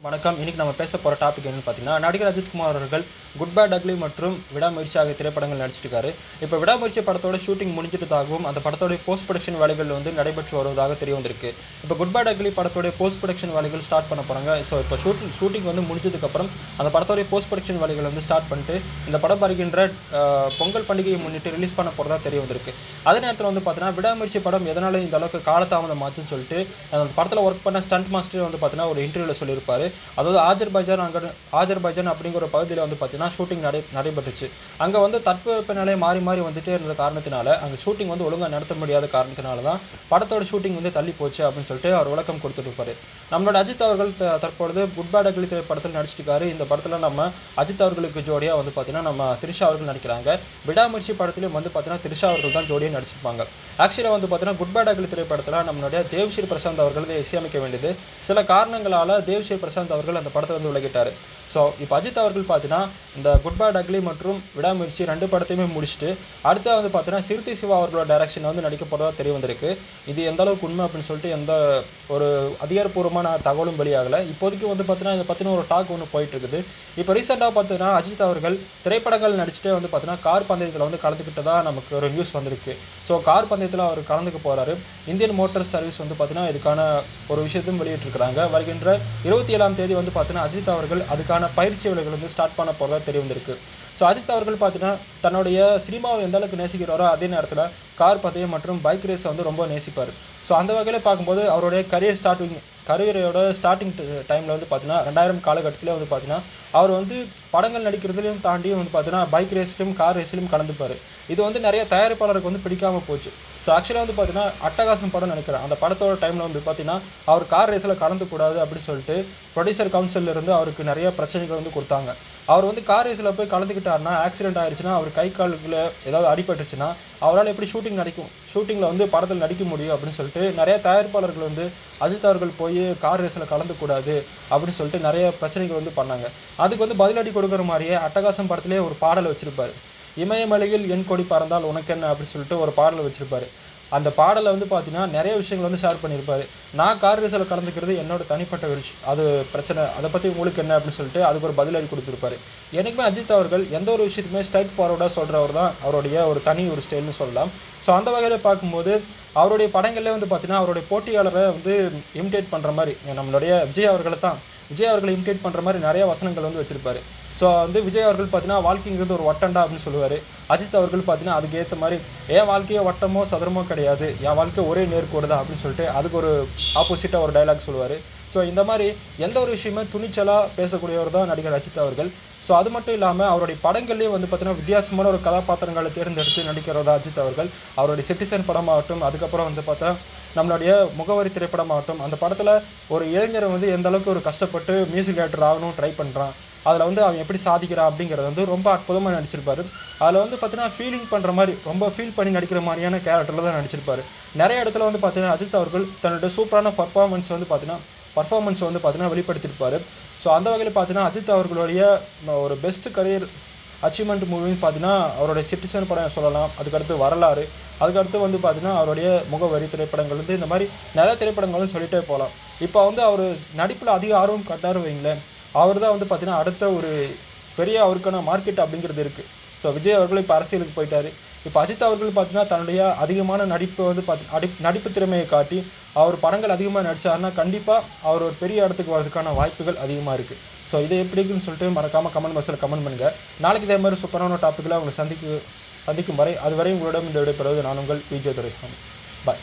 வணக்கம். இன்னைக்கு நம்ம பேச போகிற டாபிக் என்னன்னு பார்த்தீங்கன்னா, நடிகர் அஜித்குமார் அவர்கள் குட் பேட் அக்லி மற்றும் விடாமுயற்சி ஆகிய திரைப்படங்கள் நடிச்சிருக்காரு. இப்போ விடாமுயற்சி படத்தோட ஷூட்டிங் முடிஞ்சிட்டதாகவும் அந்த படத்தோட போஸ்ட் ப்ரொடக்ஷன் வேலைகள் நடைபெற்று வருவதாக தெரிய வந்திருக்கு. இப்போ குட் பேட் அக்லி படத்தோட போஸ்ட் ப்ரொடக்ஷன் வேலைகள் ஸ்டார்ட் பண்ண போகிறாங்க. ஸோ இப்போ ஷூட்டிங் முடிஞ்சதுக்கப்புறம் அந்த படத்தோட போஸ்ட் ப்ரொடக்ஷன் வேலைகள் ஸ்டார்ட் பண்ணிட்டு இந்த படம் வருகின்ற பொங்கல் பண்டிகையை முன்னிட்டு ரிலீஸ் பண்ண போகிறதா தெரிய வந்திருக்கு. அதே நேரத்தில் பார்த்தீங்கன்னா விடாமுயற்சி படம் எதனால இந்த அளவுக்கு காலதாமதம் ஆச்சுன்னு சொல்லிட்டு அந்த படத்தில் ஒர்க் பண்ண ஸ்டண்ட் மாஸ்டர் பார்த்தீங்கன்னா ஒரு இன்டர்வியூவில் சொல்லியிருப்பாரு. அதாவது ஆஜர்பைஜான் அப்படிங்கிற ஒரு பகுதியில் பார்த்தீங்கன்னா ஷூட்டிங் நடைபெற்றுச்சு. அங்கே தட்பவெப்பநிலை மாறி மாறி வந்துட்டே இருந்த காரணத்தினால அங்கே ஷூட்டிங் ஒழுங்காக நடத்த முடியாத காரணத்தினால தான் படத்தோட ஷூட்டிங் தள்ளி போச்சு அப்படின்னு சொல்லிட்டு அவர் விளக்கம் கொடுத்துருப்பாரு. நம்மளோட அஜித் அவர்கள் தற்பொழுது குட் பேட் அக்லி திரைப்படத்தில் நடிச்சிருக்காரு. இந்த படத்தில் நம்ம அஜித் அவர்களுக்கு ஜோடியாக பார்த்தீங்கன்னா நம்ம திரிஷா அவர்கள் நடிக்கிறாங்க. விடாமுயற்சி படத்திலும் பார்த்தீங்கன்னா திரிஷா அவர்கள் தான் ஜோடியாக நடிச்சிருப்பாங்க. ஆக்சுவலாக பார்த்தீங்கன்னா குட் பேட் அக்லி திரைப்படத்தில் நம்மளுடைய தேவ்ஸ்ரீ பிரசாந்த் அவர்கள் இசையமைக்க வேண்டியது சில காரணங்களால் தேவ்ஸ்ரீ பிரசாந்த் அவர்கள் அந்த படத்தை விலகிட்டார். ஸோ இப்போ அஜித் அவர்கள் பார்த்தீங்கன்னா இந்த குட் பேட் அக்லி மற்றும் விடாமுயற்சி 2 படத்தையுமே முடிச்சுட்டு அடுத்து பார்த்தீங்கன்னா சிறுத்தை சிவா அவர்களோட டைரக்ஷன் நடிக்க போகிறதா தெரிய வந்திருக்கு. இது எந்த அளவுக்கு உண்மை அப்படின்னு சொல்லிட்டு எந்த ஒரு அதிகாரப்பூர்வமான தகவலும் வெளியாகலை. இப்போதைக்கு பார்த்தீங்கன்னா இதை பற்றின ஒரு டாக் போயிட்டு இருக்குது. இப்போ ரீசெண்டாக பார்த்தீங்கன்னா அஜித் அவர்கள் திரைப்படங்கள் நடிச்சுட்டே பார்த்தீங்கன்னா கார் பந்தயத்தில் கலந்துக்கிட்டதா நமக்கு ஒரு நியூஸ் வந்திருக்கு. ஸோ கார் பந்தயத்தில் அவர் கலந்துக்க போகிறாரு. இந்தியன் மோட்டார் சர்வீஸ் பார்த்தீங்கன்னா இதுக்கான ஒரு விஷயத்தையும் வெளியிட்டிருக்கிறாங்க. வருகின்ற 27ஆம் தேதி பார்த்தீங்கன்னா அஜித் அவர்கள் அதுக்கான பயிற்சி வேலைகள் ஸ்டார்ட் பண்ண போகிறதா தெரிய வந்திருக்கு. ஸோ அஜித் அவர்கள் பார்த்தீங்கன்னா தன்னுடைய சினிமாவை எந்த அளவுக்கு நேசிக்கிறாரோ அதே நேரத்தில் கார் பந்தயம் மற்றும் பைக் ரேஸை ரொம்ப நேசிப்பார். ஸோ அந்த வகையில் பார்க்கும்போது அவருடைய கரியரோட ஸ்டார்டிங் டைமில் பார்த்தீங்கன்னா 2000 காலகட்டத்திலே பார்த்தீங்கன்னா அவர் படங்கள் நடிக்கிறதுலையும் தாண்டி பார்த்தீங்கன்னா பைக் ரேஸ்லையும் கார் ரேஸ்லையும் கலந்துப்பார். இது நிறைய தயாரிப்பாளருக்கு பிடிக்காமல் போச்சு. ஸோ ஆக்சுவலாக பார்த்தீங்கன்னா அட்டகாசம் படம் நினைக்கிறேன். அந்த படத்தோட டைமில் பார்த்தீங்கன்னா அவர் கார் ரேஸில் கலந்துக்கூடாது அப்படின்னு சொல்லிட்டு ப்ரொடியூசர் கவுன்சிலிருந்து அவருக்கு நிறைய பிரச்சனைகள் கொடுத்தாங்க. அவர் கார் ரேஸில் போய் கலந்துக்கிட்டாருன்னா ஆக்சிடென்ட் ஆயிடுச்சுன்னா அவர் கை காலுக்குள்ள ஏதாவது அடிபட்டுச்சுன்னா அவரால் எப்படி ஷூட்டிங்கில் படத்தில் நடிக்க முடியும் அப்படின்னு சொல்லிட்டு நிறைய தயாரிப்பாளர்கள் அஜித் அவர்கள் போய் கார் ரேஸில் கலந்துக்கூடாது அப்படின்னு சொல்லிட்டு நிறைய பிரச்சனைகள் பண்ணாங்க. அதுக்கு பதிலடி கொடுக்குற மாதிரியே அட்டகாசம் படத்திலே ஒரு பாடலை வச்சிருப்பாரு. இமயமலையில் என் கொடி பறந்தால் உனக்கு என்ன அப்படின்னு சொல்லிட்டு ஒரு பாடலை வச்சிருப்பாரு. அந்த பாடலை பார்த்தீங்கன்னா நிறைய விஷயங்கள் ஷேர் பண்ணியிருப்பாரு. நான் கார் ரேஸில் கலந்துக்கிறது என்னோட தனிப்பட்ட விஷயம், அது பிரச்சனை, அதை பற்றி உங்களுக்கு என்ன அப்படின்னு சொல்லிட்டு அதுக்கு ஒரு பதிலடி கொடுத்துருப்பாரு. எனக்குமே அஜித் அவர்கள் எந்த ஒரு விஷயத்துமே ஸ்ட்ரைட் ஃபார்வர்டாக சொல்கிறவர் தான் அவருடைய ஒரு தனி ஒரு ஸ்டைல்னு சொல்லலாம். ஸோ அந்த வகையில் பார்க்கும்போது அவருடைய படங்களே பார்த்தீங்கன்னா அவருடைய போட்டியாளரை இமிடேட் பண்ணுற மாதிரி நம்மளுடைய விஜய் அவர்களை இமிடேட் பண்ணுற மாதிரி நிறைய வசனங்கள் வச்சுருப்பாரு. ஸோ விஜய் அவர்கள் பார்த்தீங்கன்னா வாழ்க்கைங்கிறது ஒரு வட்டண்டா அப்படின்னு சொல்லுவார். அஜித் அவர்கள் பார்த்தீங்கன்னா அதுக்கு ஏற்ற மாதிரி என் வாழ்க்கையோ வட்டமோ சதுரமோ கிடையாது, என் வாழ்க்கை ஒரே நேர்கோடு தான் அப்படின்னு சொல்லிட்டு அதுக்கு ஒரு ஆப்போசிட்டாக ஒரு டைலாக் சொல்லுவார். ஸோ இந்த மாதிரி எந்த ஒரு விஷயமே துணிச்சலாக பேசக்கூடியவர் தான் நடிகர் அஜித் அவர்கள். ஸோ அது மட்டும் இல்லாமல் அவருடைய படங்கள்லேயே பார்த்தீங்கன்னா வித்தியாசமான ஒரு கதாபாத்திரங்களை தேர்ந்தெடுத்து நடிக்கிறதா அஜித் அவர்கள். அவருடைய சிட்டிசன் படமாகட்டும், அதுக்கப்புறம் பார்த்தா நம்மளுடைய முகவரி திரைப்படமாகட்டும், அந்த படத்தில் ஒரு இளைஞரை எந்த அளவுக்கு ஒரு கஷ்டப்பட்டு மியூசிக் டைரக்டர் ஆகணும் ட்ரை பண்ணுறான், அதில் அவன் எப்படி சாதிக்கிறான் அப்படிங்கிறத ரொம்ப அற்புதமாக நடிச்சிருப்பாரு. அதில் பார்த்தீங்கன்னா ஃபீலிங் பண்ணுற மாதிரி ரொம்ப ஃபீல் பண்ணி நடிக்கிற மாதிரியான கேரக்டரில் தான் நடிச்சிருப்பாரு. நிறைய இடத்துல பார்த்தீங்கன்னா அஜித் அவர்கள் தன்னுடைய சூப்பரான பர்ஃபார்மன்ஸ் பார்த்தீங்கன்னா வெளிப்படுத்தியிருப்பார். ஸோ அந்த வகையில் பார்த்தீங்கன்னா அஜித் அவர்களுடைய ஒரு பெஸ்ட் கரியர் அச்சீவ்மெண்ட் மூவின்னு பார்த்தீங்கன்னா அவருடைய சிட்டிசன் படம் சொல்லலாம். அதுக்கடுத்து வரலாறு, அதுக்கடுத்து பார்த்தீங்கன்னா அவருடைய முகவரி திரைப்படங்கள் இந்த மாதிரி நிறைய திரைப்படங்களும் சொல்லிட்டே போகலாம். இப்போ அவர் நடிப்பில் அதிக ஆர்வம் காட்டாரு வைங்களேன், அவர் தான் பார்த்தீங்கன்னா அடுத்த ஒரு பெரிய அவருக்கான மார்க்கெட் அப்படிங்கிறது இருக்குது. ஸோ விஜய் அவர்கள் இப்போ அரசியலுக்கு போயிட்டார். இப்போ அஜித் அவர்கள் பார்த்தீங்கன்னா தன்னுடைய அதிகமான நடிப்பு நடிப்பு திறமையை காட்டி அவர் படங்கள் அதிகமாக நடித்தாருன்னா கண்டிப்பாக அவர் ஒரு பெரிய இடத்துக்கு வரதுக்கான வாய்ப்புகள் அதிகமாக இருக்குது. ஸோ இதை எப்படி இருக்குன்னு சொல்லிட்டு மறக்காமல் கமெண்ட் பாக்ஸில் கமெண்ட் பண்ணுங்கள். நாளைக்கு இதே மாதிரி சூப்பரான டாப்பிக்கில் அவங்களை சந்திக்கும் வரை அதுவரை உங்களிடம் இந்த விடைபெறுவது நான் உங்கள் விஜய் துரைசாமி. பாய்.